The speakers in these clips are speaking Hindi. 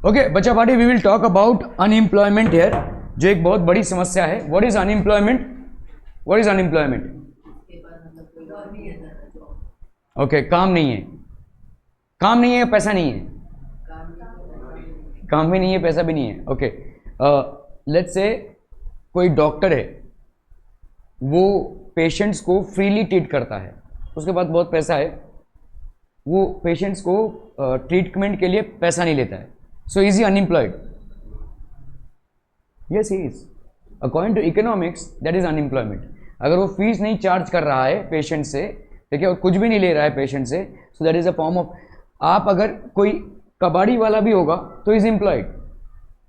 ओके बच्चा party, we will talk about unemployment here, जो एक बहुत बड़ी समस्या है. What is unemployment? What is unemployment? Okay, काम नहीं है. काम नहीं है, पैसा नहीं है. काम भी नहीं है, पैसा भी नहीं है. ओके, लेट्स से कोई डॉक्टर है, वो पेशेंट्स को फ्रीली ट्रीट करता है, उसके पास बहुत पैसा है, वो पेशेंट्स को ट्रीटमेंट के लिए पैसा नहीं लेता है. So is he unemployed? Yes he is. According to economics that is unemployment. अगर वो फीस नहीं चार्ज कर रहा है पेशेंट से, ठीक है, और कुछ भी नहीं ले रहा है पेशेंट से, so that is a form of. आप अगर कोई कबाड़ी वाला भी होगा तो इज एम्प्लॉयड,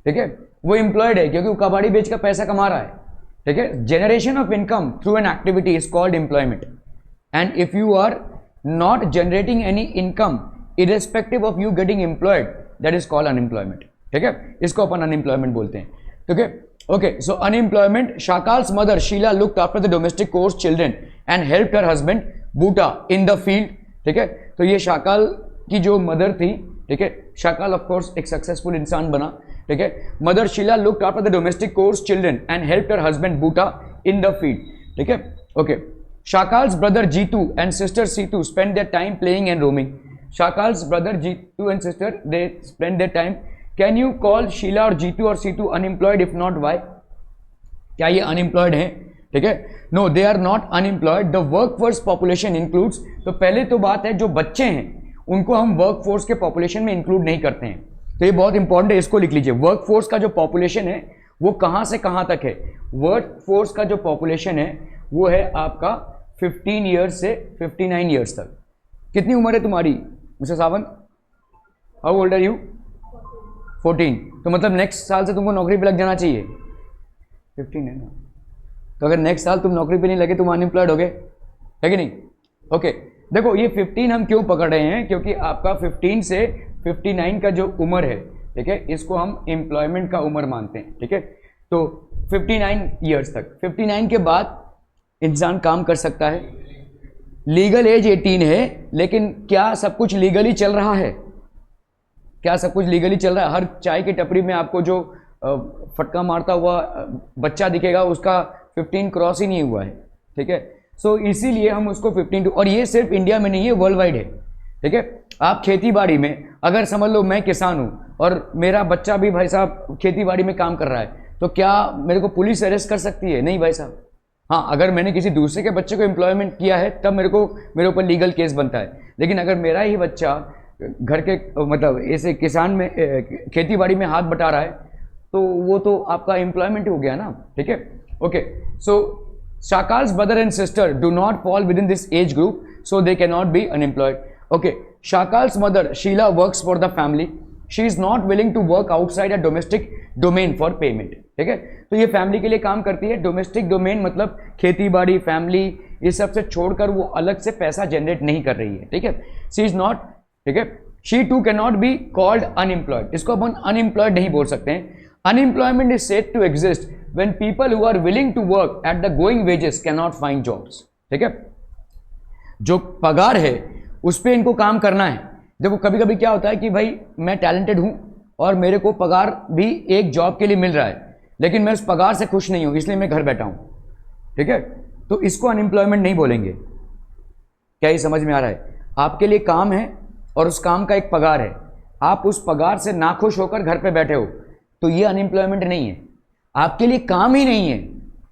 ठीक है, वो एम्प्लॉयड है क्योंकि वो कबाड़ी बेचकर पैसा कमा रहा है, ठीक है. Generation of income through an activity is called employment. And if you are not generating any income irrespective of you getting employed, that is called unemployment, ठीक है. इसको अपन अनएम्प्लॉयमेंट बोलते हैं, ठीक है. Okay, so unemployment. Shakal's mother Sheela looked after the domestic chores children and helped her husband Buta in the field, ठीक है. तो ये शाकाल की जो मदर थी, ठीक है, शाकाल ऑफ कोर्स एक सक्सेसफुल इंसान बना, ठीक है. Mother Sheela looked after the domestic chores children and helped her husband Buta in the field, ठीक है. Okay, Shakal's brother Jeetu and sister Seetu spend their time playing and roaming. Shakal's brother Jeetu and sister they spend their time. Can you call Sheela और जीतू और Seetu unemployed? If not why? क्या ये अनएम्प्लॉयड हैं? ठीक है, no they are not unemployed. The workforce population includes. तो पहले तो बात है, जो बच्चे हैं उनको हम वर्कफोर्स के पॉपुलेशन में इंक्लूड नहीं करते हैं, तो ये बहुत इंपॉर्टेंट है, इसको लिख लीजिए. वर्कफोर्स का जो पॉपुलेशन है वो कहां से कहां तक है? वर्कफोर्स का जो पॉपुलेशन है वो है आपका 15 ईयर्स से 59 ईयर्स तक. कितनी उम्र है तुम्हारी mister Sawant? How old are you? 14. तो मतलब नेक्स्ट साल से तुमको नौकरी पे लग जाना चाहिए. 15 है ना, तो अगर नेक्स्ट साल तुम नौकरी पे नहीं लगे तुम अनएम्प्लॉयड हो गए, है कि नहीं? ओके, देखो ये 15 हम क्यों पकड़ रहे हैं, क्योंकि आपका 15 से 59 का जो उम्र है, ठीक है, इसको हम एम्प्लॉयमेंट का उम्र मानते हैं, ठीक है. तो 59 ईयर्स तक, 59 के बाद इंसान काम कर सकता है. लीगल एज 18 है, लेकिन क्या सब कुछ लीगली चल रहा है? क्या सब कुछ लीगली चल रहा है? हर चाय की टपरी में आपको जो फटका मारता हुआ बच्चा दिखेगा उसका 15 क्रॉस ही नहीं हुआ है, ठीक है. सो इसीलिए हम उसको 15 और ये सिर्फ इंडिया में नहीं है, वर्ल्ड वाइड है, ठीक है. आप खेती बाड़ी में, अगर समझ लो मैं किसान हूं और मेरा बच्चा भी भाई साहब खेती बाड़ी में काम कर रहा है, तो क्या मेरे को पुलिस अरेस्ट कर सकती है? नहीं भाई साहब. हाँ, अगर मैंने किसी दूसरे के बच्चे को एम्प्लॉयमेंट किया है तब मेरे ऊपर लीगल केस बनता है. लेकिन अगर मेरा ही बच्चा घर के मतलब ऐसे किसान में खेती बाड़ी में हाथ बटा रहा है तो वो तो आपका एम्प्लॉयमेंट हो गया ना, ठीक है. Okay, so Shakal's brother and sister do not fall within this age group, so they can not be unemployed. Okay, Shakal's mother Sheela works for the family. She is not willing to work outside a domestic domain for payment, ठीक है. तो ये फैमिली के लिए काम करती है. डोमेस्टिक डोमेन मतलब खेती बाड़ी, फैमिली, ये सब से छोड़कर वो अलग से पैसा जनरेट नहीं कर रही है, ठीक है. शी इज नॉट, ठीक है. She too can not be called unemployed. इसको अपन अनएम्प्लॉयड नहीं बोल सकते हैं. Unemployment is said to exist when people who are willing to work at the going wages cannot find jobs, ठीक है. जो पगार है उस पे इनको काम करना है. देखो कभी कभी क्या होता है कि भाई मैं टैलेंटेड हूं और मेरे को पगार भी एक जॉब के लिए मिल रहा है, लेकिन मैं उस पगार से खुश नहीं हूं, इसलिए मैं घर बैठा हूं, ठीक है. तो इसको अनएम्प्लॉयमेंट नहीं बोलेंगे. क्या ये समझ में आ रहा है? आपके लिए काम है और उस काम का एक पगार है, आप उस पगार से नाखुश होकर घर पे बैठे हो, तो ये अनएम्प्लॉयमेंट नहीं है. आपके लिए काम ही नहीं है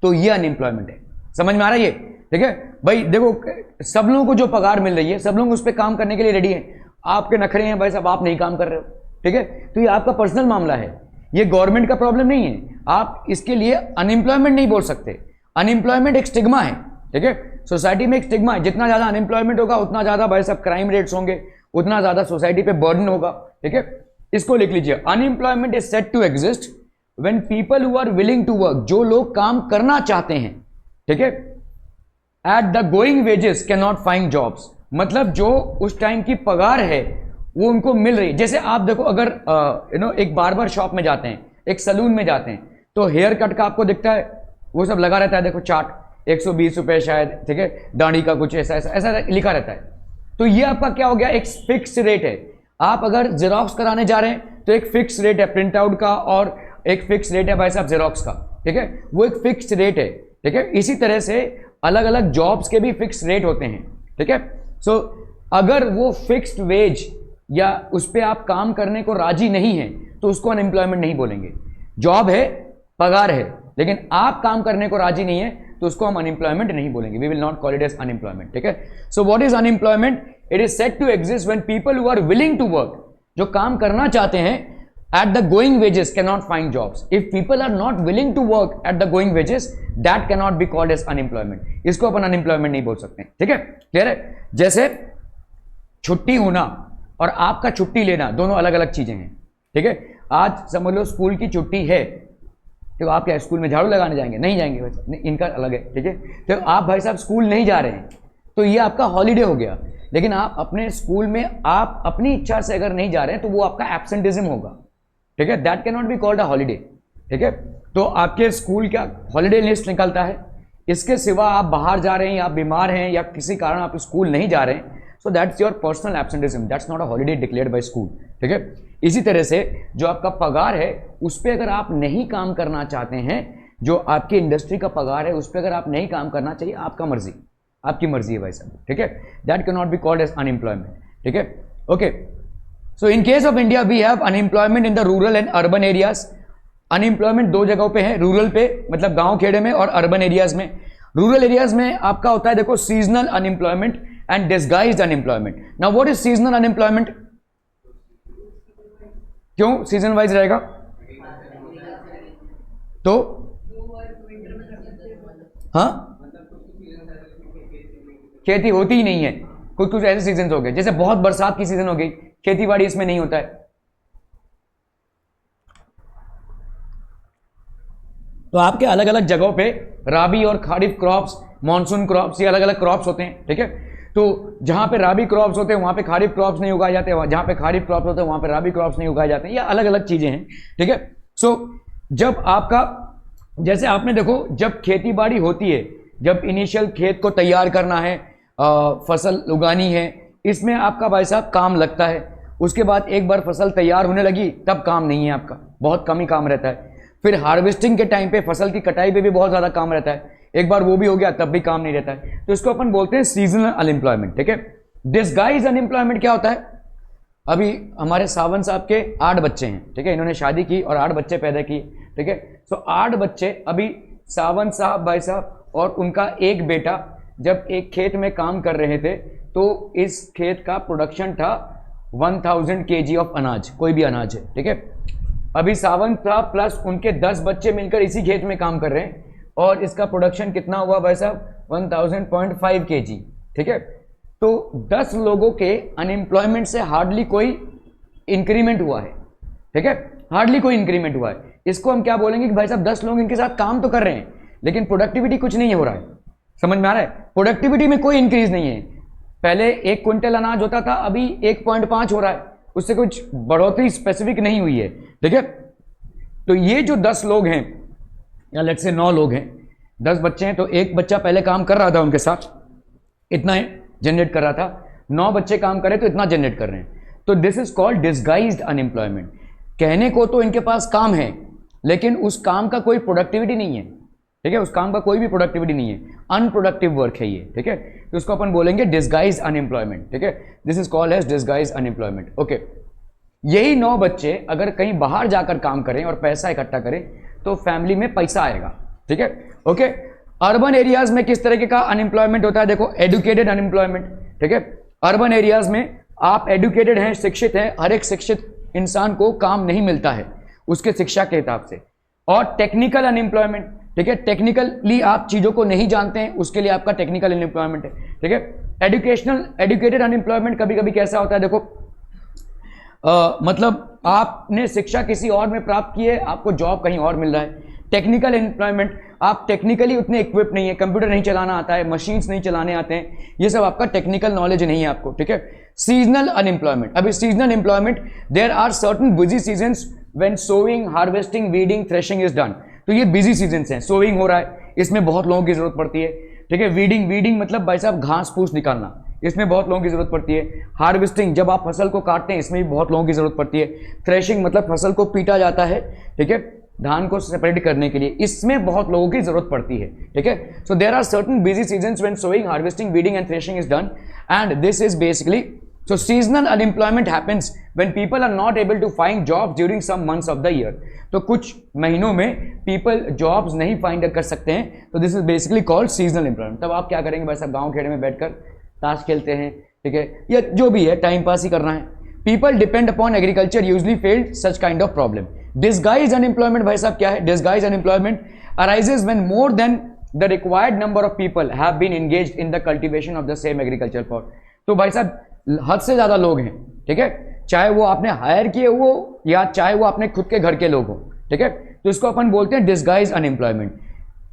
तो ये अनएम्प्लॉयमेंट है. समझ में आ रहा है ये? ठीक है भाई. देखो सब लोगों को जो पगार मिल रही है सब लोग उस पर काम करने के लिए रेडी हैं. आपके नखरे हैं भाई साहब, आप नहीं काम कर रहे हो, ठीक है. तो ये आपका पर्सनल मामला है, ये गवर्नमेंट का प्रॉब्लम नहीं है. आप इसके लिए अनएम्प्लॉयमेंट नहीं बोल सकते. अनएम्प्लॉयमेंट एक स्टिग्मा है, ठीक है. सोसाइटी में एक स्टिग्मा है. जितना ज्यादा अनएम्प्लॉयमेंट होगा उतना ज्यादा भाई साहब क्राइम रेट्स होंगे, उतना ज्यादा सोसाइटी पे बर्डन होगा, ठीक है. इसको लिख लीजिए. Unemployment is said to exist when people who are willing to work, जो लोग काम करना चाहते हैं, ठीक है, at the going wages cannot find jobs, मतलब जो उस टाइम की पगार है वो उनको मिल रही है. जैसे आप देखो, अगर एक बार्बर शॉप में जाते हैं, एक सलून में जाते हैं, तो हेयर कट का आपको दिखता है वो सब लगा रहता है. देखो चार्ट 120 रुपए शायद, ठीक है, दाढ़ी का कुछ ऐसा ऐसा ऐसा लिखा रहता है. तो ये आपका क्या हो गया, एक फिक्स रेट है. आप अगर जेरोक्स कराने जा रहे हैं तो एक फिक्स रेट है प्रिंट आउट का और एक फिक्स रेट है भाई साहब जेरोक्स का, ठीक है, वो एक फिक्स रेट है, ठीक है। इसी तरह से अलग अलग जॉब्स के भी फिक्स रेट होते हैं, ठीक है। सो अगर वो फिक्स्ड वेज या उस पर आप काम करने को राजी नहीं है तो उसको अनएम्प्लॉयमेंट नहीं बोलेंगे। जॉब है, पगार है, लेकिन आप काम करने को राजी नहीं है तो उसको हम अनएम्प्लॉयमेंट नहीं बोलेंगे, we will not call it as unemployment, ठीक है। So what is unemployment? It is said to exist when people who are willing to work, जो काम करना चाहते हैं at the going wages cannot find jobs. If people are not willing to work at the going wages, that cannot be called as unemployment. इसको अपन unemployment नहीं बोल सकते, ठीक है, क्लियर है। जैसे छुट्टी होना और आपका छुट्टी लेना दोनों अलग अलग चीजें हैं, ठीक है। आज समझ लो स्कूल की छुट्टी है तो आप क्या स्कूल में झाड़ू लगाने जाएंगे? नहीं जाएंगे भाई साहब, इनका अलग है, ठीक है। तो आप भाई साहब स्कूल नहीं जा रहे हैं तो ये आपका हॉलीडे हो गया, लेकिन आप अपने स्कूल में आप अपनी इच्छा से अगर नहीं जा रहे हैं तो वो आपका एब्सेंटिज्म होगा, ठीक है, that can not be called a holiday, ठीक है। तो आपके स्कूल का हॉलीडे लिस्ट निकलता है, इसके सिवा आप बाहर जा रहे हैं या बीमार हैं या किसी कारण आप स्कूल नहीं जा रहे हैं, so that's your personal absenteeism, that's not a holiday declared by school, ठीक है। इसी तरह से जो आपका पगार है उस पर अगर आप नहीं काम करना चाहते हैं, जो आपकी इंडस्ट्री का पगार है उस पर अगर आप नहीं काम करना चाहिए, आपका मर्जी, आपकी मर्जी है भाई साहब, ठीक है, that can not be called as unemployment, ठीक है, okay. So in case of India we have unemployment in the rural and urban areas. Unemployment दो जगहों पे है, रूरल पे मतलब गांव खेड़े में और अर्बन एरियाज में। रूरल एरियाज में आपका होता है देखो seasonal unemployment and disguised unemployment. Now what is seasonal unemployment? क्यों सीजन वाइज रहेगा? तो हाँ, खेती होती ही नहीं है, कुछ कुछ ऐसे सीजन हो गए, जैसे बहुत बरसात की सीजन हो गई, खेती बाड़ी इसमें नहीं होता है। तो आपके अलग अलग जगहों पे राबी और खारिफ क्रॉप्स, मॉनसून क्रॉप्स, ये अलग अलग क्रॉप्स होते हैं, ठीक है। तो जहां पे राबी क्रॉप्स होते हैं वहां पे खारिफ क्रॉप्स नहीं उगाए जाते, जहां पे खारिफ क्रॉप्स होते हैं वहां पे राबी क्रॉप्स नहीं उगाए जाते हैं, ये अलग अलग चीजें हैं, ठीक है। सो जब आपका, जैसे आपने देखो जब खेती बाड़ी होती है, जब इनिशियल खेत को तैयार करना है, फसल उगानी है, इसमें आपका भाई साहब काम लगता है। उसके बाद एक बार फसल तैयार होने लगी तब काम नहीं है आपका, बहुत कम ही काम रहता है। फिर हार्वेस्टिंग के टाइम पे फसल की कटाई पे भी बहुत ज़्यादा काम रहता है, एक बार वो भी हो गया तब भी काम नहीं रहता है। तो इसको अपन बोलते हैं सीजनल अनएम्प्लॉयमेंट, ठीक है। डिस्गाइज अनएम्प्लॉयमेंट क्या होता है? अभी हमारे सावंत साहब के 8 बच्चे हैं, ठीक है, इन्होंने शादी की और 8 बच्चे पैदा किए, ठीक है। सो 8 बच्चे, अभी सावंत साहब भाई साहब और उनका एक बेटा जब एक खेत में काम कर रहे थे तो इस खेत का प्रोडक्शन था 1000 kg ऑफ अनाज, कोई भी अनाज है, ठीक है। अभी सावंत साहब प्लस उनके 10 बच्चे मिलकर इसी खेत में काम कर रहे हैं और इसका प्रोडक्शन कितना हुआ भाई साहब? 1000.5 kg, ठीक है। तो 10 लोगों के अनएम्प्लॉयमेंट से हार्डली कोई इंक्रीमेंट हुआ है, ठीक है, हार्डली कोई इंक्रीमेंट हुआ है। इसको हम क्या बोलेंगे कि भाई साहब 10 लोग इनके साथ काम तो कर रहे हैं लेकिन प्रोडक्टिविटी कुछ नहीं हो रहा है, समझ में आ रहा है? प्रोडक्टिविटी में कोई इंक्रीज नहीं है। पहले 1 क्विंटल अनाज होता था, अभी 1.5 हो रहा है, उससे कुछ बढ़ोतरी स्पेसिफिक नहीं हुई है, ठीक है। तो ये जो 10 लोग हैं या लेट से 9 लोग हैं, 10 बच्चे हैं, तो एक बच्चा पहले काम कर रहा था उनके साथ, इतना जनरेट कर रहा था, 9 बच्चे काम करे तो इतना जनरेट कर रहे हैं। तो this is called disguised unemployment. कहने को तो इनके पास काम है लेकिन उस काम का कोई प्रोडक्टिविटी नहीं है, ठीक है, उस काम का कोई भी प्रोडक्टिविटी नहीं है, अनप्रोडक्टिव वर्क है ये, ठीक है। तो उसको अपन बोलेंगे डिस्गाइज अनएम्प्लॉयमेंट, ठीक है, this is called as disguise unemployment, okay. यही 9 बच्चे अगर कहीं बाहर जाकर काम करें और पैसा इकट्ठा करें तो फैमिली में पैसा आएगा, ठीक है, ओके। अर्बन एरियाज में किस तरीके का अनएम्प्लॉयमेंट होता है? देखो एडुकेटेड अनएम्प्लॉयमेंट, ठीक है। अर्बन एरियाज में आप एडुकेटेड हैं, शिक्षित हैं, हर एक शिक्षित इंसान को काम नहीं मिलता है उसके शिक्षा के हिसाब से। और टेक्निकल अनएम्प्लॉयमेंट, ठीक है, टेक्निकली आप चीजों को नहीं जानते हैं, उसके लिए आपका टेक्निकल अनएम्प्लॉयमेंट है, ठीक है। एडुकेटेड अनएम्प्लॉयमेंट कभी कभी कैसा होता है? देखो मतलब आपने शिक्षा किसी और में प्राप्त की है, आपको जॉब कहीं और मिल रहा है। टेक्निकल एम्प्लॉयमेंट, आप टेक्निकली उतने इक्विप नहीं है, कंप्यूटर नहीं चलाना आता है, मशीन्स नहीं चलाने आते हैं, ये सब आपका टेक्निकल नॉलेज नहीं है आपको, ठीक है। सीजनल अनएम्प्लॉयमेंट, अभी seasonal employment, there are certain busy seasons when sowing, harvesting, weeding, threshing is done. तो ये बिजी सीजन्स हैं, सोइंग हो रहा है, इसमें बहुत लोगों की जरूरत पड़ती है, ठीक है। वीडिंग मतलब भाई साहब घास फूस निकालना, इसमें बहुत लोगों की जरूरत पड़ती है। हार्वेस्टिंग, जब आप फसल को काटते हैं, इसमें भी बहुत लोगों की जरूरत पड़ती है। थ्रेशिंग मतलब फसल को पीटा जाता है, ठीक है, धान को सेपरेट करने के लिए, इसमें बहुत लोगों की जरूरत पड़ती है, ठीक है। So there are certain busy seasons when sowing, harvesting, weeding and threshing is done, and this is basically, so seasonal unemployment happens when people are not able to find jobs during some months of the year. तो कुछ महीनों में people jobs नहीं find कर सकते हैं, तो this is basically called seasonal employment. तब आप क्या करेंगे भाई साहब, गांव खेड़े में बैठकर ताश खेलते हैं, ठीक है, या जो भी है टाइम पास ही करना है. People depend upon agriculture usually failed such kind of problem. Disguised unemployment भाई साहब क्या है? Disguised unemployment arises when more than the required number of people have been engaged in the cultivation of the same agricultural plot. तो भाई साहब हद से ज्यादा लोग हैं, ठीक है, चाहे वो आपने हायर किए हो या चाहे वो अपने खुद के घर के लोग हो, ठीक है, तो इसको अपन बोलते हैं डिस्गाइज अनएम्प्लॉयमेंट.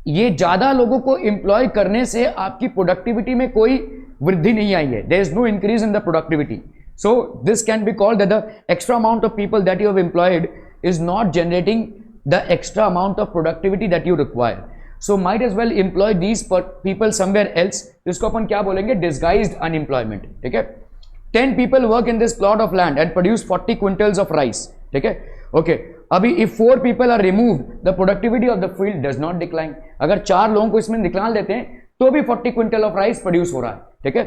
ये ज्यादा लोगों को एम्प्लॉय करने से आपकी प्रोडक्टिविटी में कोई वृद्धि नहीं आई है. There is no increase in the productivity. So this can be called that the extra amount of people that you have employed is not generating the extra amount of productivity that you require. So might as well employ these people somewhere else. इसको अपन क्या बोलेंगे? डिस्गाइज्ड अनएम्प्लॉयमेंट, ठीक है. 10 people work in this plot of land and produce 40 quintals of rice, ठीक है, ओके. अभी if 4 people are removed, the productivity of the field does not decline. अगर 4 लोगों को इसमें निकाल देते हैं तो भी 40 क्विंटल ऑफ राइस प्रोड्यूस हो रहा है, ठीक है.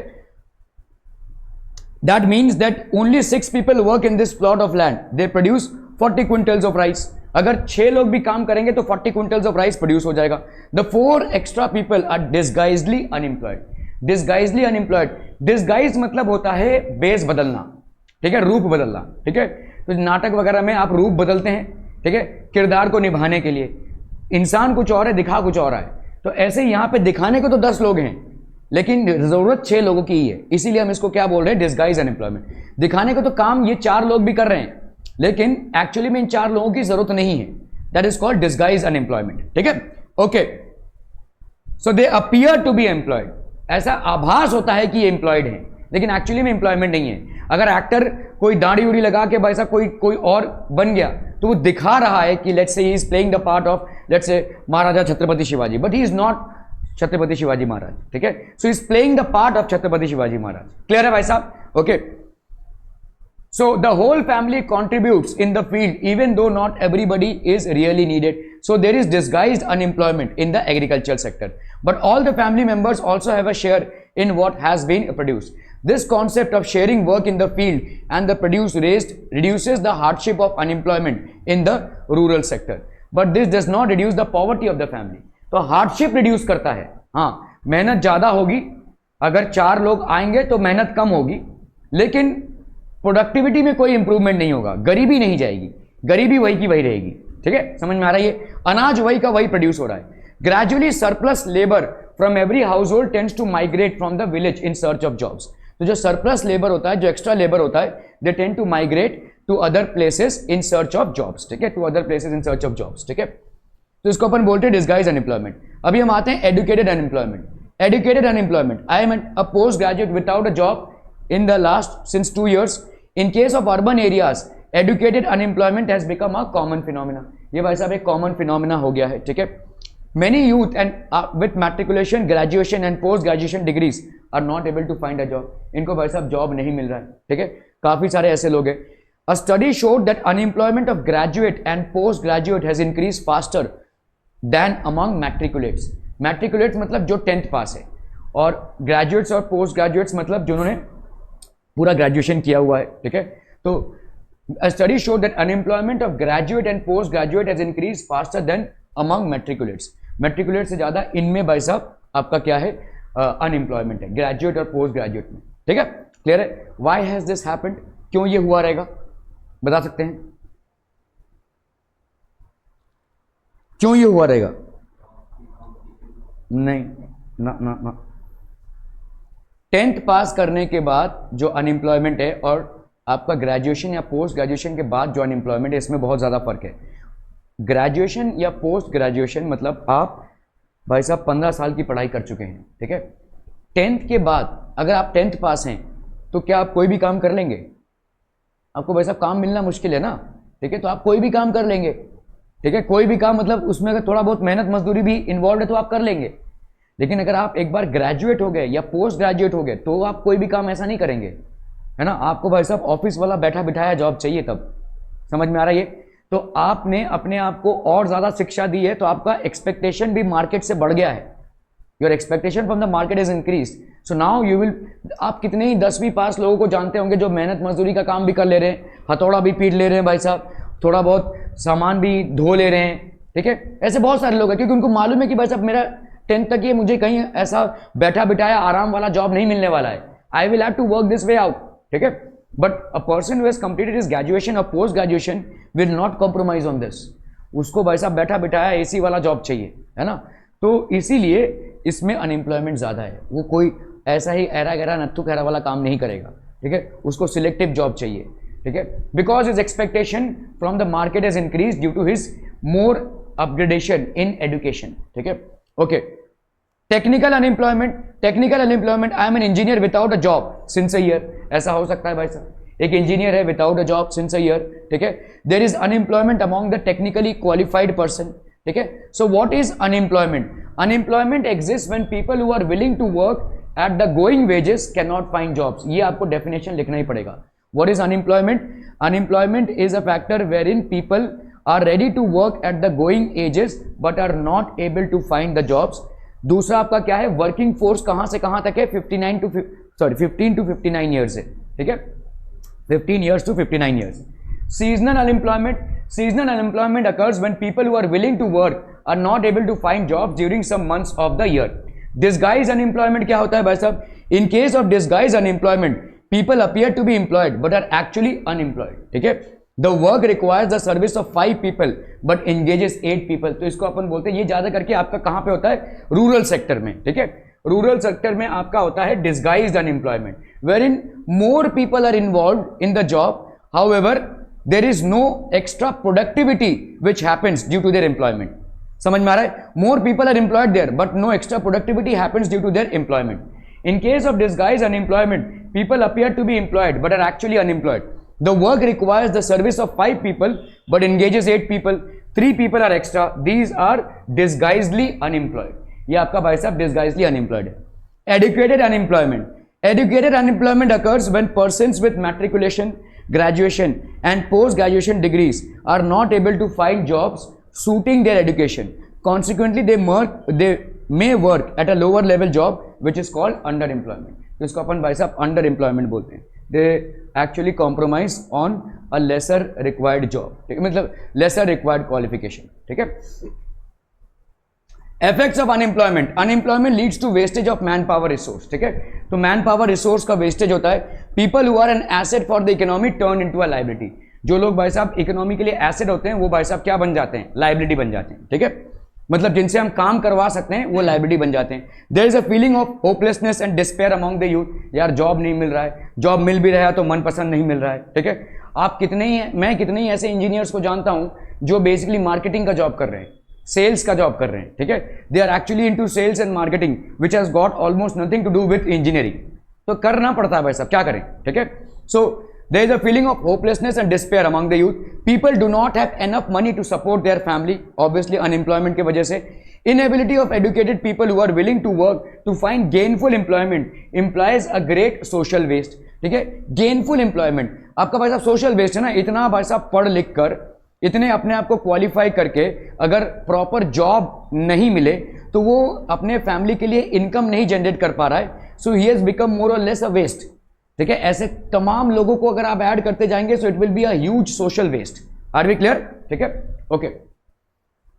That means that only 6 people work in this plot of land, they produce 40 quintals of rice. अगर 6 लोग भी काम करेंगे तो 40 क्विंटल्स ऑफ राइस प्रोड्यूस हो जाएगा. The 4 extra people are disguisedly unemployed. Disguisedly unemployed. Disguise मतलब होता है बेस बदलना, ठीक है, रूप बदलना, ठीक है. तो नाटक वगैरह में आप रूप बदलते हैं, ठीक है, किरदार को निभाने के लिए. इंसान कुछ और है, दिखा कुछ और है. तो ऐसे यहां पे दिखाने को तो 10 लोग हैं लेकिन जरूरत 6 लोगों की ही है, इसीलिए हम इसको क्या बोल रहे हैं? Disguise unemployment. दिखाने को तो काम ये 4 लोग भी कर रहे हैं लेकिन एक्चुअली में इन 4 लोगों की जरूरत नहीं है. That is called disguise unemployment, ठीक है, okay. So they appear to be employed. ऐसा आभास होता है कि ये एम्प्लॉयड है लेकिन एक्चुअली में एम्प्लॉयमेंट नहीं है. अगर एक्टर कोई दाढ़ी उड़ी लगा के भाई साहब कोई और बन गया तो वो दिखा रहा है कि let's say he is playing the part of let's say Maharaja Chhatrapati Shivaji, but he is not Chhatrapati Shivaji Maharaj, ठीक है. So is playing the part of Chhatrapati Shivaji Maharaj. Clear है भाई साहब? Okay. So the whole family contributes in the field even though not everybody is really needed. So there is disguised unemployment in the agricultural sector. But all the family members also have a share in what has been produced. This concept of sharing work in the field and the produce raised reduces the hardship of unemployment in the rural sector. But this does not reduce the poverty of the family. तो hardship reduce करता है. हाँ, मेहनत ज्यादा होगी, अगर 4 लोग आएंगे तो मेहनत कम होगी लेकिन प्रोडक्टिविटी में कोई इंप्रूवमेंट नहीं होगा, गरीबी नहीं जाएगी, गरीबी वही की वही रहेगी, ठीक है. समझ में आ रहा है? ये अनाज वही का वही प्रोड्यूस हो रहा है. Gradually surplus labour from every household tends to migrate from the village in search of jobs. तो जो सरप्लस लेबर होता है, जो एक्स्ट्रा लेबर होता है, they tend to migrate to other places in search of jobs, ठीक है, to other places in search of jobs, ठीक है. तो इसको अपन बोलते हैं डिस्गाइज अनएम्प्लॉयमेंट. अभी हम आते हैं educated unemployment. Educated unemployment, I am a post graduate without a job in the last since 2 years. In case of urban areas, educated unemployment has become a common phenomena. ये भाई साहब एक कॉमन फिनोमिना हो गया है, ठीक है. Many youth and with matriculation, graduation and post graduation degrees are not able to find a job. इनको भाई साहब जॉब नहीं मिल रहा है, ठीक है. काफी सारे ऐसे लोग हैं. A study showed that unemployment of graduate and post graduate has increased faster than among matriculates. Matriculates मतलब जो 10th पास है, और graduates और post graduates मतलब जिन्होंने पूरा ग्रेजुएशन किया हुआ है, ठीक है. तो a study showed that unemployment of graduate and post graduate has increased faster than among matriculates. matriculate से ज्यादा इनमें भाई साहब आपका क्या है? अनएम्प्लॉयमेंट है, ग्रेजुएट और पोस्ट ग्रेजुएट में, ठीक है. क्लियर है? Why has this happened? क्यों ये हुआ रहेगा, बता सकते हैं? क्यों ये हुआ रहेगा? नहीं ना ना ना. 10th पास करने के बाद जो अनएम्प्लॉयमेंट है और आपका ग्रेजुएशन या पोस्ट ग्रेजुएशन के बाद जो अनएम्प्लॉयमेंट है, इसमें बहुत ज़्यादा फर्क है. ग्रेजुएशन या पोस्ट ग्रेजुएशन मतलब आप भाई साहब 15 साल की पढ़ाई कर चुके हैं, ठीक है. 10th के बाद अगर आप 10th पास हैं तो क्या आप कोई भी काम कर लेंगे? आपको भाई साहब काम मिलना मुश्किल है ना, ठीक है. तो आप कोई भी काम कर लेंगे, ठीक है. कोई भी काम मतलब उसमें अगर थोड़ा बहुत मेहनत मजदूरी भी इन्वॉल्व है तो आप कर लेंगे. लेकिन अगर आप एक बार ग्रेजुएट हो गए या पोस्ट ग्रेजुएट हो गए तो आप कोई भी काम ऐसा नहीं करेंगे, है ना। आपको भाई साहब ऑफिस वाला बैठा बिठाया जॉब चाहिए तब, समझ में आ रहा है ये। तो आपने अपने आप को और ज़्यादा शिक्षा दी है तो आपका एक्सपेक्टेशन भी मार्केट से बढ़ गया है, your expectation from the market is increase. So now you will, आप कितने ही 10वीं पास लोगों को जानते होंगे जो मेहनत मजदूरी का काम भी कर ले रहे हैं, हथौड़ा भी पीट ले रहे हैं भाई साहब, थोड़ा बहुत सामान भी धो ले रहे हैं, ठीक है। ऐसे बहुत सारे लोग हैं क्योंकि उनको मालूम है कि भाई साहब मेरा 10th तक ये मुझे कहीं ऐसा बैठा बिठाया आराम वाला जॉब नहीं मिलने वाला है, I will have to work this way out, ठीक है। But a person who has completed his graduation और post graduation will not compromise on this. उसको भाई साहब बैठा बिठाया एसी वाला जॉब चाहिए, है ना। तो इसीलिए इसमें अनएम्प्लॉयमेंट ज़्यादा है। वो कोई ऐसा ही ऐरा गहरा नत्थु खैरा वाला काम नहीं करेगा, ठीक है। उसको सिलेक्टिव जॉब चाहिए, ठीक है, because his expectation from the market is increase due to his more upgradation in education, ठीक है। Okay, technical unemployment, I am an engineer without a job since a year. ऐसा हो सकता है भाई साहब, एक इंजीनियर है without a job since a year, ठीक है। There is unemployment among the technically qualified person, ठीक है। So what is unemployment? Unemployment exist when people who are willing to work at the going wages can not find jobs. ये आपको डेफिनेशन लिखना ही पड़ेगा। What is unemployment? Unemployment is a factor where in people are ready to work at the going wages but are not able to find the jobs. दूसरा आपका क्या है? वर्किंग फोर्स कहां से कहां तक है? 15 टू 59 ईयर्स है, ठीक है, 15 years to 59 years. Seasonal unemployment occurs when people who are willing to work are not able to find jobs during some months of the year. Disguised unemployment क्या होता है भाई साहब? In case of disguised unemployment, people appear to be employed but are actually unemployed, ठीक है। The work requires the service of 5 people but engages 8 people. तो इसको अपन बोलते हैं, ये ज्यादा करके आपका कहां पे होता है? रूरल सेक्टर में, ठीक है। रूरल सेक्टर में आपका होता है disguised unemployment, wherein more people are involved in the job, however there is no extra productivity which happens due to their employment. समझ में आ रहा है? More people are employed there but no extra productivity happens due to their employment. In case of disguised unemployment, people appear to be employed but are actually unemployed. The work requires the service of 5 people but engages 8 people. 3 people are extra. These are disguisedly unemployed. ये आपका भाई साहब disguisedly unemployed है। Educated unemployment occurs when persons with matriculation, graduation and post-graduation degrees are not able to find jobs suiting their education. Consequently, they may work at a lower level job which is called underemployment. तो इसको अपन भाई साहब underemployment बोलते हैं। They actually compromise on a lesser required job, ठीक है, मतलब lesser required qualification, ठीक है। Effects of unemployment. Unemployment leads to wastage of manpower resource, ठीक है। तो manpower resource का wastage होता है। People who are an asset for the economy turn into a liability. जो लोग भाई साहब इकोनॉमी के लिए एसेट होते हैं वो भाई साहब क्या बन जाते हैं? लाइबिलिटी बन जाते हैं, ठीक है। मतलब जिनसे हम काम करवा सकते हैं वो लाइबिलिटी बन जाते हैं। There is a feeling of hopelessness and despair among the youth. यार जॉब नहीं मिल रहा है, जॉब मिल भी रहा है तो मनपसंद नहीं मिल रहा है, ठीक है। आप मैं कितने ही ऐसे इंजीनियर्स को जानता हूं जो बेसिकली मार्केटिंग का जॉब कर रहे हैं, सेल्स का जॉब कर रहे हैं, ठीक है। They are actually into sales and marketing which has got almost nothing to do with engineering. तो करना पड़ता है भाई साहब, क्या करें, ठीक है। सो there is a feeling of hopelessness and despair among the youth. People do not have enough money to support their family, obviously unemployment के वजह से। Inability of educated people who are willing to work to find gainful employment implies a great social waste, ठीक है। gainful employment आपका भाई साहब सोशल वेस्ट है ना। इतना भाई साहब पढ़ लिख कर, इतने अपने आप को क्वालिफाई करके अगर प्रॉपर जॉब नहीं मिले तो वो अपने फैमिली के लिए इनकम नहीं जनरेट कर पा रहा है। सो ही हैज बिकम मोर और लेस अ वेस्ट, ठीक है। ऐसे तमाम लोगों को अगर आप ऐड करते जाएंगे so it will be a huge social waste. Are we clear, ठीक है, okay.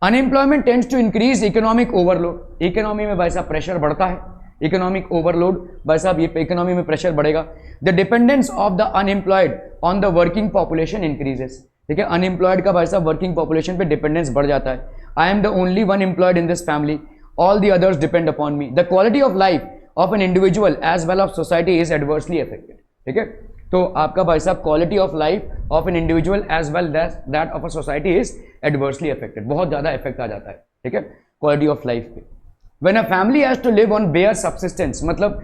Unemployment tends to increase economic overload. Economy में भाई साहब प्रेशर बढ़ता है, इकोनॉमिक ओवरलोड भाई साहब ये इकोनॉमी में प्रेशर बढ़ेगा। The dependence of the unemployed on the working population increases, ठीक है। अनएम्प्लॉयड का भाई साहब वर्किंग पॉपुलेशन पे डिपेंडेंस बढ़ जाता है। I am the only one employed in this family, all the others depend upon me. The quality of life of an individual as well of society is adversely affected, ठीक है। तो आपका भाई साहब quality of life of an individual as well that of a society is adversely affected. बहुत ज्यादा इफेक्ट आ जाता है, ठीक है, क्वालिटी ऑफ लाइफ पे। When a family has to live on bare subsistence, मतलब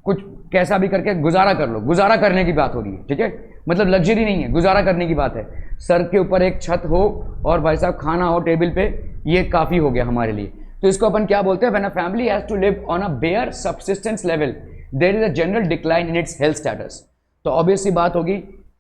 कुछ कैसा भी करके गुजारा कर लो, गुजारा करने की बात हो रही है, ठीक है। मतलब लग्जरी नहीं है, गुजारा करने की बात है। सर के ऊपर एक छत हो और भाई साहब खाना हो टेबल पे, ये काफी हो गया हमारे लिए। तो इसको अपन क्या बोलते हैं, when a family has to live on a bare subsistence level there is a general decline in its health status. तो ऑब्वियसली बात होगी,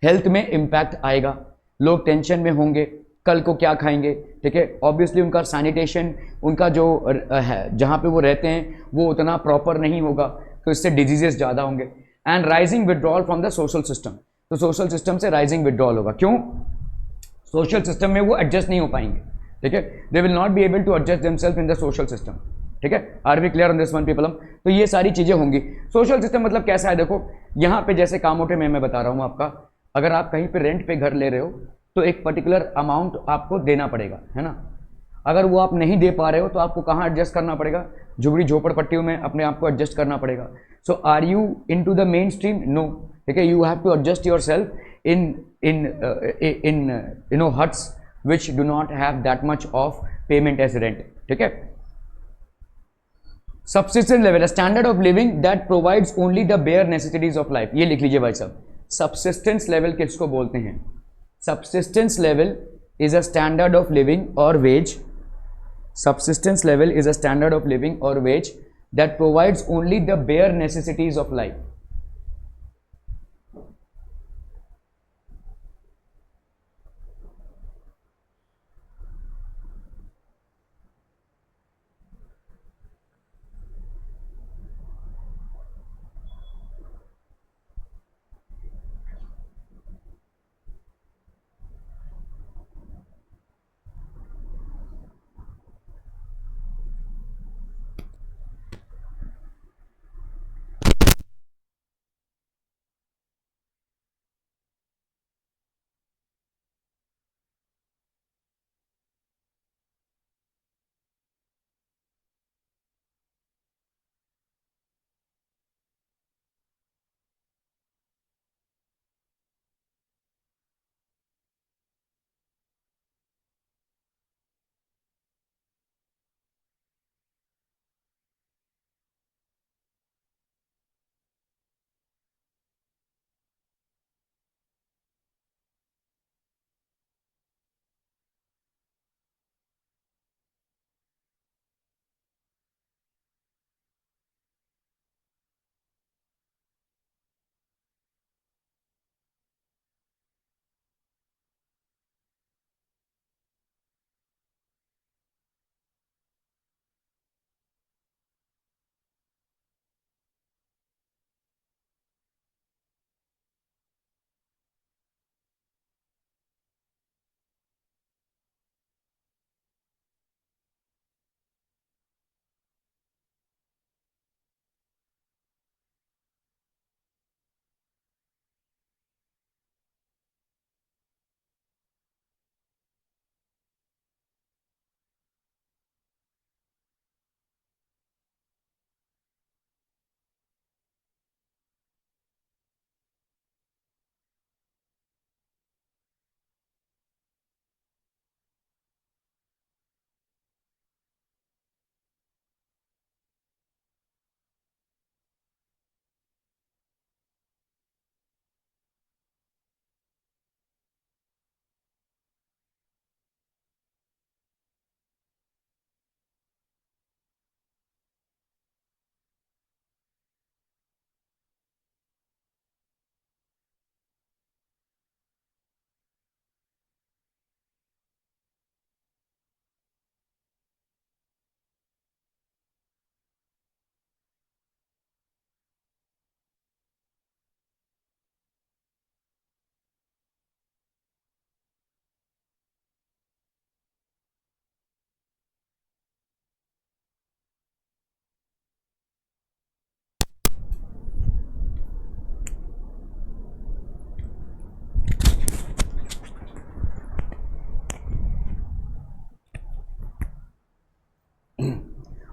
हेल्थ में इंपैक्ट आएगा, लोग टेंशन में होंगे, कल को क्या खाएंगे, ठीक है। ऑब्वियसली उनका सैनिटेशन, उनका जो है जहाँ पे वो रहते हैं वो उतना प्रॉपर नहीं होगा, तो इससे डिजीजेस ज़्यादा होंगे। And rising withdrawal from the social system, तो सोशल सिस्टम से राइजिंग विड्रॉल होगा। क्यों? सोशल सिस्टम में वो एडजस्ट नहीं हो पाएंगे, ठीक है। They will not be able to adjust themselves in the social system, ठीक है। Are we clear on this one people? तो ये सारी चीज़ें होंगी। सोशल सिस्टम मतलब कैसा है, देखो यहाँ पे जैसे कामोटे में मैं बता रहा हूँ आपका, अगर आप कहीं पे रेंट पे घर ले रहे हो तो एक पर्टिकुलर अमाउंट आपको देना पड़ेगा, है ना। अगर वो आप नहीं दे पा रहे हो तो आपको कहाँ एडजस्ट करना पड़ेगा, झुगड़ी झोपड़पट्टियों में अपने आप को एडजस्ट करना पड़ेगा। So are you into the mainstream? No, ठीक है। You have to adjust yourself in you know huts which do not have that much of payment as rent, ठीक है। subsistence level, a standard of living that provides only the bare necessities of life, ये लिख लीजिए भाई साहब। subsistence level किसको बोलते हैं? subsistence level is a standard of living or wage, subsistence level is a standard of living or wage that provides only the bare necessities of life।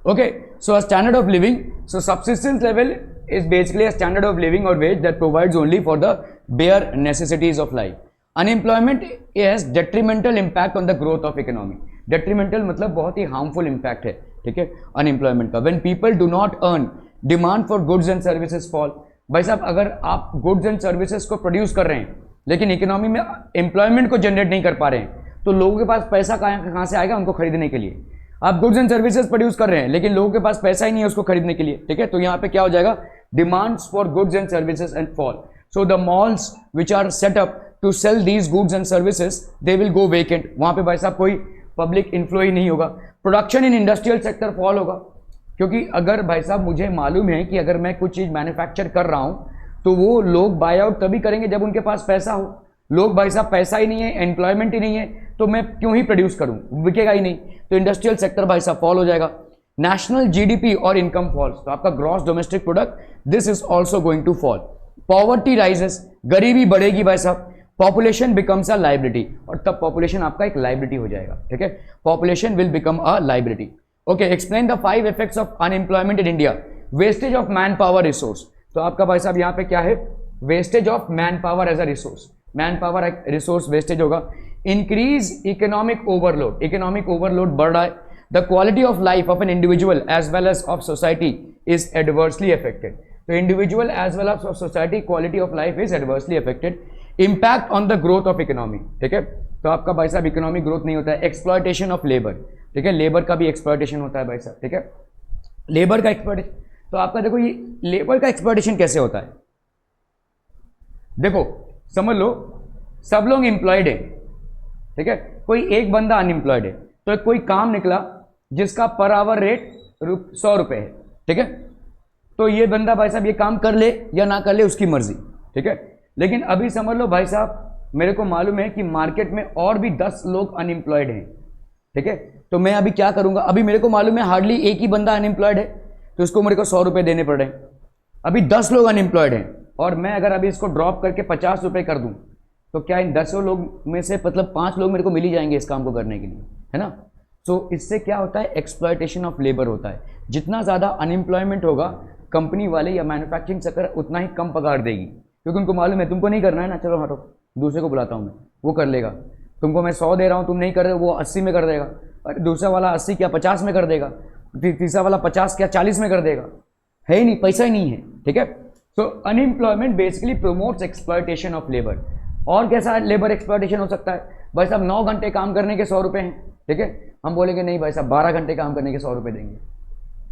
Okay, so a standard of living. So subsistence level is basically a standard of living or wage that provides only for the bare necessities of life. Unemployment has detrimental impact on the growth of economy. Detrimental मतलब बहुत ही harmful impact है, ठीक है, unemployment का. When people do not earn, demand for goods and services fall. भाई साहब अगर आप goods and services को produce कर रहे हैं लेकिन इकोनॉमी में एम्प्लॉयमेंट को जनरेट नहीं कर पा रहे हैं तो लोगों के पास पैसा कहाँ से आएगा उनको खरीदने के लिए. आप गुड्स एंड सर्विसेज प्रोड्यूस कर रहे हैं लेकिन लोगों के पास पैसा ही नहीं है उसको खरीदने के लिए, ठीक है, तो यहाँ पे क्या हो जाएगा, demands for goods and services and fall, so the malls which are set up to sell these goods and services they will go vacant, वहां पे भाई साहब कोई पब्लिक इन्फ्लो ही नहीं होगा। Production in industrial sector fall होगा, क्योंकि अगर भाई साहब मुझे मालूम है कि अगर मैं कुछ चीज मैन्युफैक्चर कर रहा हूं तो वो लोग बाय आउट तभी करेंगे जब उनके पास पैसा हो, लोग भाई साहब पैसा ही नहीं है, एम्प्लॉयमेंट ही नहीं है, तो मैं क्यों ही प्रोड्यूस करूं, बिकेगा ही नहीं, तो इंडस्ट्रियल सेक्टर भाई साहब फॉल हो जाएगा। नेशनल जीडीपी और इनकम फॉल्स, तो आपका gross domestic product this is also going to fall. Poverty rises, गरीबी बढ़ेगी भाई साहब, पॉपुलेशन बिकम्स अ लाइबिलिटी, और तब पॉपुलेशन आपका एक लाइबिलिटी हो जाएगा, ठीक है, population will become a liability. Okay, explain the 5 effects of unemployment in India. Wastage of manpower resource, तो आपका भाई साहब यहाँ पे क्या है, wastage of manpower as a resource, manpower resource wastage होगा। Increase economic overload, economic overload बढ़ रहा है। The quality of life of an individual as well as of society is adversely affected, तो individual as well as of society quality of life is adversely affected. Impact on the growth of economy, ठीक है, तो आपका भाई साहब इकोनॉमिक ग्रोथ नहीं होता है। एक्सप्लॉयटेशन ऑफ लेबर, ठीक है, लेबर का भी एक्सप्लॉयटेशन होता है भाई साहब, ठीक है, लेबर का एक्सप्लॉयटेशन, तो आपका देखो ये लेबर का एक्सप्लॉयटेशन कैसे होता है, देखो समझ लो सब लोग एम्प्लॉयड है, ठीक है, कोई एक बंदा अनएम्प्लॉयड है, तो कोई काम निकला जिसका पर आवर रेट 100 रुपये है, ठीक है, तो ये बंदा भाई साहब ये काम कर ले या ना कर ले उसकी मर्जी, ठीक है, लेकिन अभी समझ लो भाई साहब मेरे को मालूम है कि मार्केट में और भी 10 लोग अनएम्प्लॉयड हैं, ठीक है, तो मैं अभी क्या करूंगा, अभी मेरे को मालूम है हार्डली एक ही बंदा अनएम्प्लॉयड है, तो उसको मेरे को 100 रुपये देने पड़ रहे हैं। अभी 10 लोग अनएम्प्लॉयड हैं और मैं अगर अभी इसको ड्रॉप करके 50 रुपये कर दूं तो क्या इन 10 लोग में से मतलब 5 लोग मेरे को मिल ही जाएंगे इस काम को करने के लिए, है ना। सो इससे क्या होता है, एक्सप्लॉयटेशन ऑफ लेबर होता है। जितना ज़्यादा अनएम्प्लॉयमेंट होगा कंपनी वाले या मैन्युफैक्चरिंग सेक्टर उतना ही कम पगार देगी, क्योंकि उनको मालूम है तुमको नहीं करना है ना, चलो हटो दूसरे को बुलाता हूँ मैं, वो कर लेगा। तुमको मैं 100 दे रहा हूँ, तुम नहीं कर रहे हो, वो 80 में कर देगा, और दूसरा वाला 80 क्या 50 में कर देगा, तीसरा वाला 50 क्या 40 में कर देगा, है ही नहीं, पैसा ही नहीं है, ठीक है। So unemployment basically promotes exploitation of labour. और कैसा लेबर एक्सप्लॉयटेशन हो सकता है, भाई साहब 9 घंटे काम करने के 100 रुपये हैं, ठीक है, हम बोलेंगे नहीं भाई साहब 12 घंटे काम करने के 100 रुपये देंगे,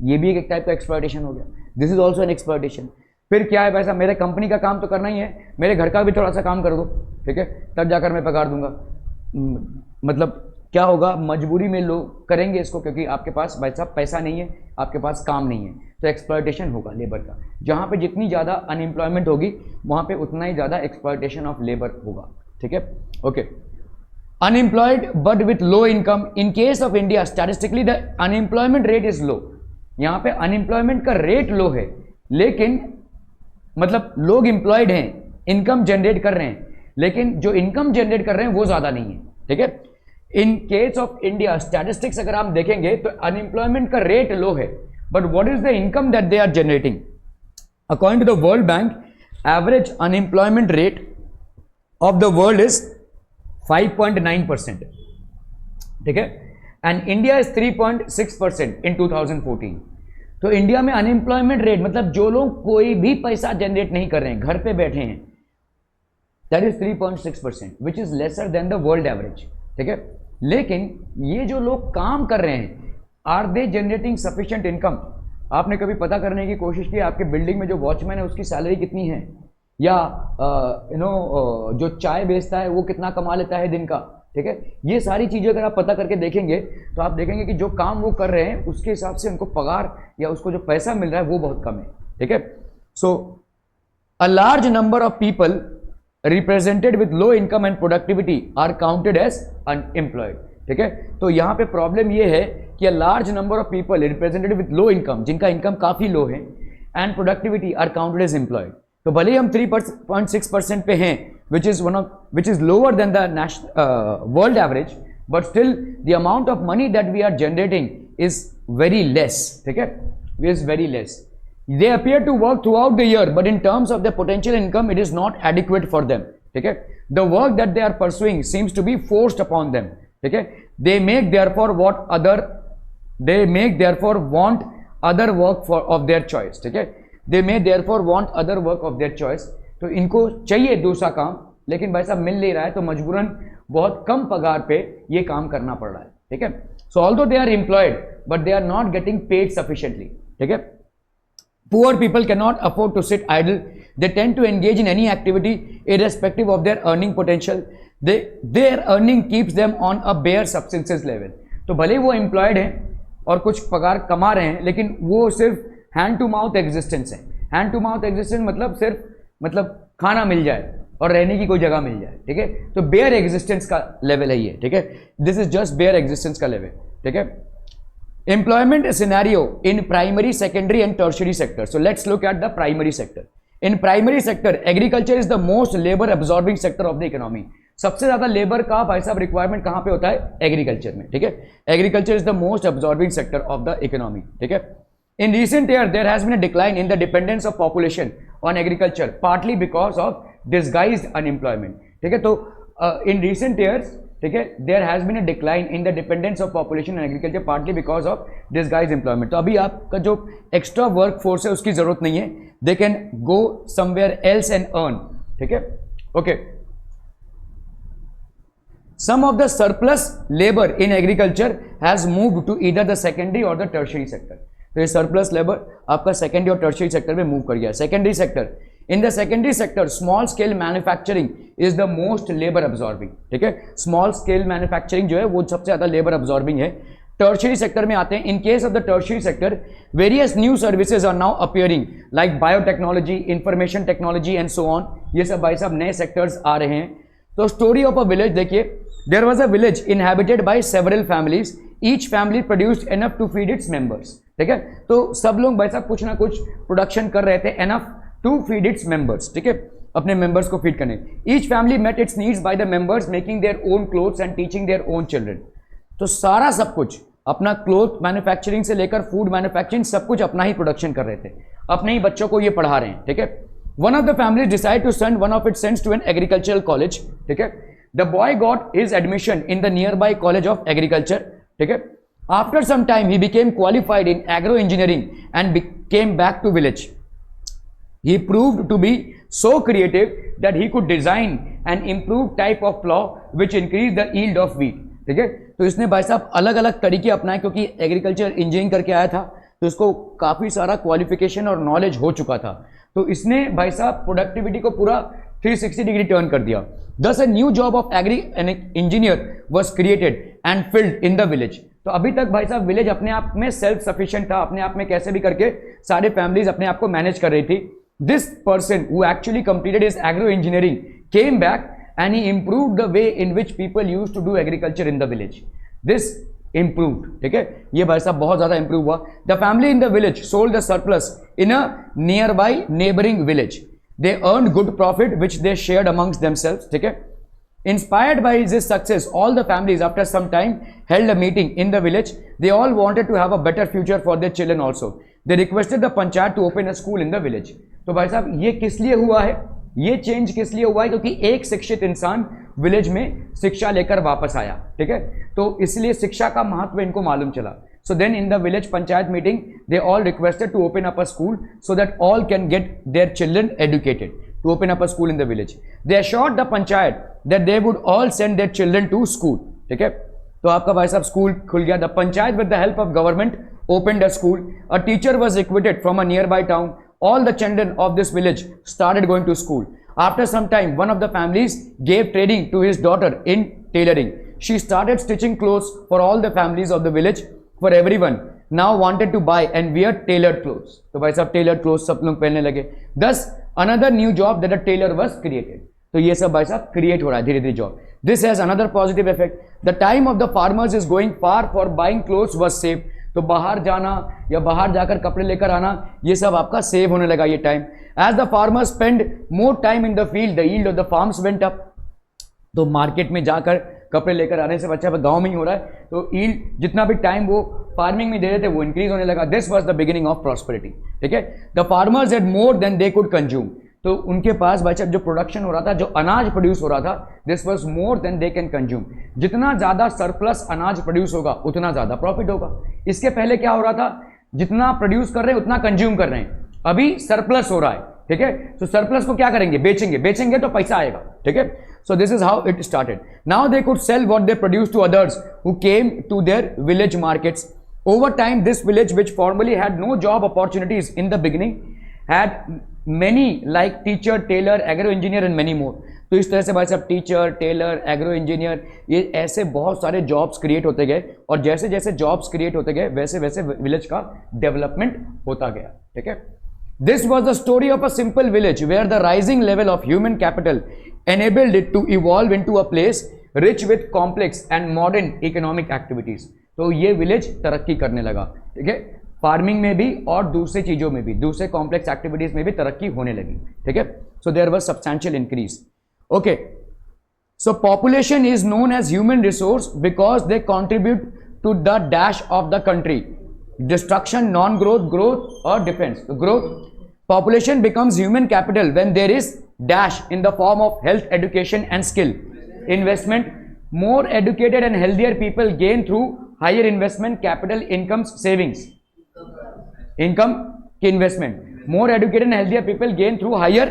ये भी एक टाइप का एक्सप्लॉयटेशन हो गया, this is also an exploitation. फिर क्या है भाई साहब, मेरे कंपनी का काम तो करना ही है, मेरे घर का भी थोड़ा सा काम कर दो, ठीक है, तब जाकर मैं पगार दूंगा। मतलब क्या होगा, मजबूरी में लोग करेंगे इसको, क्योंकि आपके पास भाई साहब पैसा नहीं है, आपके पास काम नहीं है, तो एक्सप्लॉयटेशन होगा लेबर का। जहाँ पे जितनी ज़्यादा अनएम्प्लॉयमेंट होगी वहाँ पे उतना ही ज़्यादा एक्सप्लॉयटेशन ऑफ लेबर होगा, ठीक है। Okay, unemployed but with low income, in case of India statistically the unemployment rate is low. यहाँ पे अनएम्प्लॉयमेंट का रेट लो है, लेकिन मतलब लोग एम्प्लॉयड हैं, इनकम जनरेट कर रहे हैं, लेकिन जो इनकम जनरेट कर रहे हैं वो ज़्यादा नहीं है, ठीक है। In case of India statistics अगर आप देखेंगे तो अनएम्प्लॉयमेंट का रेट लो है, but what is the income that they are generating. According to the World Bank, average unemployment rate of the world is 5.9%, ठीक है, एंड इंडिया इज 3.6% इन 2014। तो इंडिया में अनएम्प्लॉयमेंट रेट मतलब जो लोग कोई भी पैसा जनरेट नहीं कर रहे हैं, घर पे बैठे हैं, that is 3.6%, which is lesser than the world average, ठीक है। लेकिन ये जो लोग काम कर रहे हैं, are they generating sufficient income. आपने कभी पता करने की कोशिश की आपके बिल्डिंग में जो वॉचमैन है उसकी सैलरी कितनी है, या जो चाय बेचता है वो कितना कमा लेता है दिन का, ठीक है। ये सारी चीज़ें अगर आप पता करके देखेंगे तो आप देखेंगे कि जो काम वो कर रहे हैं उसके हिसाब से उनको पगार या उसको जो पैसा मिल रहा है वो बहुत कम है, ठीक है। So a large number of people represented with low income and productivity are counted as unemployed, ठीक है। तो यहाँ पे प्रॉब्लम ये है कि a large number of people represented with low income, जिनका इनकम काफ़ी लो है, and productivity are counted as employed. तो भले ही हम 3.6% पे हैं, which is lower than the world average, but still the amount of money that we are generating is very less, ठीक है, is very less. They appear to work throughout the year, but in terms of their potential income, it is not adequate for them, ठीक है। The work that they are pursuing seems to be forced upon them, ठीक है। They make therefore want other work of their choice, ठीक है। They may therefore want other work of their choice. तो इनको चाहिए दूसरा काम, लेकिन भाई साहब मिल नहीं रहा है, तो मजबूरन बहुत कम पगार पे ये काम करना पड़ रहा है, ठीक है। So although they are employed but they are not getting paid sufficiently, ठीक है. Poor people cannot afford to sit idle. They tend to engage in any activity irrespective of their earning potential. Their earning keeps them on a bare subsistence level. तो भले वो एम्प्लॉयड हैं और कुछ पगार कमा रहे हैं, लेकिन वो सिर्फ हैंड टू माउथ एग्जिस्टेंस है. हैंड टू माउथ एग्जिस्टेंस मतलब खाना मिल जाए और रहने की कोई जगह मिल जाए, ठीक है. तो बेयर एग्जिस्टेंस का लेवल है ये, ठीक है. This is just bare existence का लेवल, ठीक है. Employment scenario in primary, secondary and tertiary sector. So let's look at the primary sector. In primary sector, agriculture is the most labor absorbing sector of the economy. सबसे ज्यादा लेबर का भाई साहब रिक्वायरमेंट कहां पे होता है? एग्रीकल्चर में, ठीक है. Agriculture is the most absorbing sector of the economy, ठीक है. In recent year, there has been a decline in the dependence of population on agriculture, partly because of disguised unemployment, ठीक है. तो in recent years, ठीक है, there has been a decline in the dependence of population and agriculture partly because of disguise employment. तो अभी आपका जो एक्स्ट्रा वर्क फोर्स है उसकी जरूरत नहीं है. They can go somewhere else and earn, ठीक है. Okay. Some of the surplus labour in agriculture has moved to either the secondary or the tertiary sector. तो ये सरप्लस लेबर आपका सेकेंडरी और टर्शियरी सेक्टर में मूव कर गया. Secondary sector, in the secondary sector small scale manufacturing is the most labor absorbing, ठीक है. small scale manufacturing जो है वो सबसे ज्यादा labor absorbing है. tertiary sector में आते हैं. in case of the tertiary sector various new services are now appearing like biotechnology, information technology and so on. ये सब भाई साहब नए sectors आ रहे हैं. तो story of a village देखिए. there was a village inhabited by several families. each family produced enough to feed its members, ठीक है. तो सब लोग भाई साहब कुछ ना कुछ प्रोडक्शन कर रहे थे, enough to feed its members, ठीक है, अपने मेंबर्स को फीड करने. each family met its needs by the members making their own clothes and teaching their own children. तो सारा सब कुछ अपना क्लोथ मैन्युफैक्चरिंग से लेकर फूड मैन्युफैक्चरिंग सब कुछ अपना ही प्रोडक्शन कर रहे थे, अपने ही बच्चों को ये पढ़ा रहे हैं, ठीक है. One of the families decide to send one of its sons to an agricultural college, ठीक है. The boy got his admission in the nearby college of agriculture, ठीक है. After some time he became qualified in agro engineering and came back to village. He proved to be so creative that he could design an improved type of plow which increased the yield of wheat, ठीक है. तो इसने भाई साहब अलग अलग तरीके अपनाए क्योंकि एग्रीकल्चर इंजीनियरिंग करके आया था, तो इसको काफ़ी सारा क्वालिफिकेशन और नॉलेज हो चुका था. तो इसने भाई साहब प्रोडक्टिविटी को पूरा 360 डिग्री टर्न कर दिया. Thus a new job of agri engineer was created and filled in the village. तो अभी तक भाई साहब विलेज अपने आप में सेल्फ सफिशिएंट था, अपने आप में कैसे भी करके सारे फैमिलीज अपने आप को मैनेज कर रही थी. This person who actually completed his agro engineering came back and he improved the way in which people used to do agriculture in the village. This improved, ठीक है. ये भाई साहब बहुत ज्यादा improve हुआ. The family in the village sold the surplus in a nearby neighboring village. They earned good profit which they shared amongst themselves, ठीक है. Inspired by this success, all the families after some time held a meeting in the village. They all wanted to have a better future for their children also. They requested the panchayat to open a school in the village. तो भाई साहब ये किस लिए हुआ है? ये चेंज किस लिए हुआ है? क्योंकि एक शिक्षित इंसान विलेज में शिक्षा लेकर वापस आया, ठीक है. तो इसलिए शिक्षा का महत्व इनको मालूम चला. So then in the village panchayat meeting, they all requested to open up a school so that all can get their children educated. To open up a school in the village, they assured the panchayat that they would all send their children to school. ठीक है. तो आपका भाई साहब स्कूल खुल गया. The panchayat with the help of government opened a school. A teacher was recruited from a nearby town. All the children of this village started going to school. After some time, one of the families gave training to his daughter in tailoring. She started stitching clothes for all the families of the village. For everyone now wanted to buy and wear tailored clothes. तो भाई साहब tailored clothes सब लोग पहनने लगे. Thus another new job that a tailor was created. तो ये सब भाई साहब create हो रहा है धीरे धीरे job. This has another positive effect. The time of the farmers is going far for buying clothes was saved. तो बाहर जाना या बाहर जाकर कपड़े लेकर आना ये सब आपका सेव होने लगा ये time. As the farmers spend more time in the field, the yield of the farms went up. तो मार्केट में जाकर कपड़े लेकर आने से बच्चा गांव में ही हो रहा है, तो ईल्ड जितना भी टाइम वो फार्मिंग में दे रहे थे वो इंक्रीज होने लगा. This was the beginning of prosperity, ठीक है. The farmers had more than they could consume. तो उनके पास बच्चा जो प्रोडक्शन हो रहा था, जो अनाज प्रोड्यूस हो रहा था, this was more than they can consume. जितना ज्यादा सरप्लस अनाज प्रोड्यूस होगा उतना ज्यादा प्रॉफिट होगा. इसके पहले क्या हो रहा था, जितना प्रोड्यूस कर रहे हैं उतना कंज्यूम कर रहे हैं, अभी सरप्लस हो रहा है, ठीक है. तो सरप्लस को क्या करेंगे, बेचेंगे, बेचेंगे तो पैसा आएगा, ठीक है. So this is how it started. Now they could sell what they produced to others who came to their village markets. Over time, this village, which formerly had no job opportunities in the beginning, had many like teacher, tailor, agro engineer and many more. तो इस तरह से भाई साहब टीचर, टेलर, एग्रो इंजीनियर, ये ऐसे बहुत सारे जॉब्स क्रिएट होते गए, और जैसे जैसे जॉब्स क्रिएट होते गए वैसे वैसे विलेज का डेवलपमेंट होता गया. ठीक है. This was the story of a simple village where the rising level of human capital enabled it to evolve into a place rich with complex and modern economic activities. तो ये विलेज तरक्की करने लगा. ठीक है. फार्मिंग में भी और दूसरी चीजों में भी, दूसरे कॉम्प्लेक्स एक्टिविटीज में भी तरक्की होने लगी. ठीक है. So there was substantial increase. Okay. So population is known as human resource because they contribute to the dash of the country. Destruction, non growth, growth और defence. Growth. Population becomes human capital when there is dash in the form of health, education and skill. Investment. More educated and healthier people gain through higher investment, capital, incomes, savings. Income की investment. More educated and healthier people gain through higher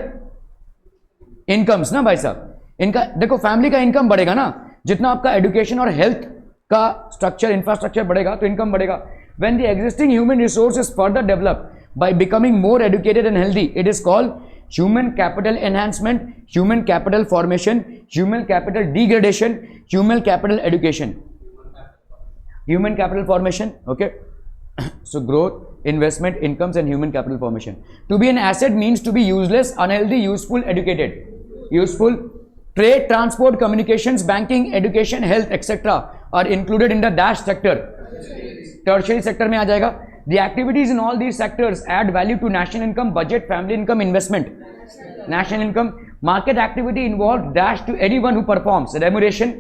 incomes. ना भाई साहब, इनका देखो फैमिली का इनकम बढ़ेगा ना, जितना आपका एजुकेशन और हेल्थ का स्ट्रक्चर, इंफ्रास्ट्रक्चर बढ़ेगा तो इनकम बढ़ेगा. When the existing human resource is further developed by becoming more educated and healthy, it is called human capital enhancement, human capital formation, human capital degradation, human capital education. Human capital formation. Okay. So growth, investment, incomes and human capital formation. To be an asset means to be useless, unhealthy, useful, educated. Useful. Trade, transport, communications, banking, education, health etc. are included in the dash sector. Tertiary sector में आ जाएगा. The activities in all these sectors add value to national income, budget, family income, investment. National income. Market activity involved dash to anyone who performs. Remuneration,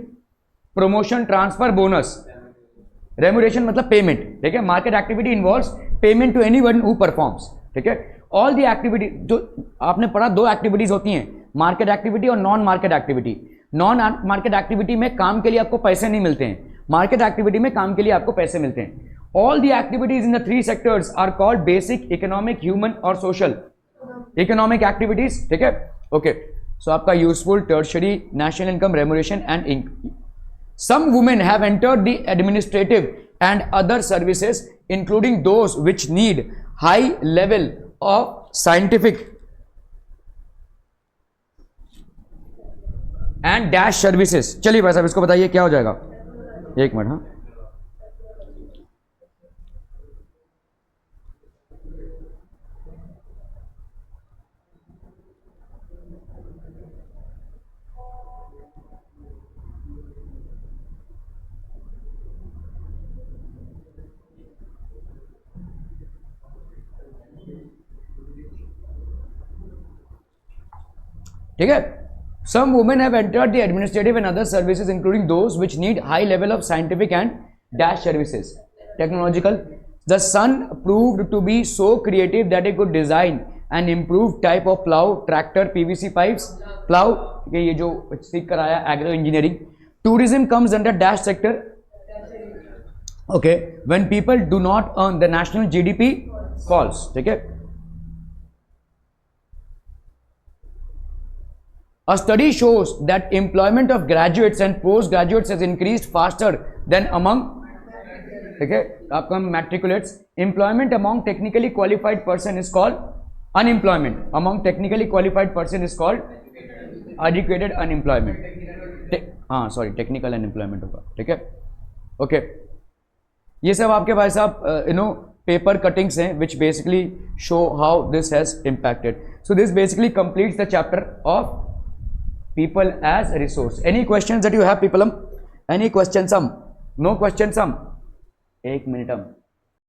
promotion, transfer, bonus. Remuneration मतलब payment. ठीक है. Market activity involves payment to anyone who performs. ठीक है. All the activity जो आपने पढ़ा, दो एक्टिविटीज होती हैं, मार्केट एक्टिविटी और non market activity. Non market activity में काम के लिए आपको पैसे नहीं मिलते हैं, मार्केट एक्टिविटी में काम के लिए आपको पैसे मिलते हैं. All the activities in the three sectors are called basic, economic, human और social. Economic activities. ठीक है. Okay. So आपका useful, tertiary, national income, remuneration and income. Some women have entered the administrative and other services, including those which need high level of scientific and dash services. चलिए भाई साहब इसको बताइए क्या हो जाएगा. एक मिनट. हाँ, ठीक है. Some women have entered the administrative and other services, including those which need high level of scientific and dash services. Technological. The son proved to be so creative that he could design an improved type of plow, tractor, PVC pipes, plow. ये जो सीख कर आया agro engineering. Tourism comes under dash sector. Okay. When people do not earn, the national GDP falls. ठीक है. A study shows that employment of graduates and postgraduates has increased faster than among, ठीक है, आपका matriculates. Employment among technically qualified person is called unemployment. Among technically qualified person is called educated unemployment. हाँ सॉरी, टेक्निकल अनएम्प्लॉयमेंट होगा. ठीक है. ओके. ये सब आपके भाई साहब पेपर कटिंग्स हैं which basically show how this has impacted. So this basically completes the chapter of people as a resource. Any questions that you have, people? Any questions? No questions? एक मिनट.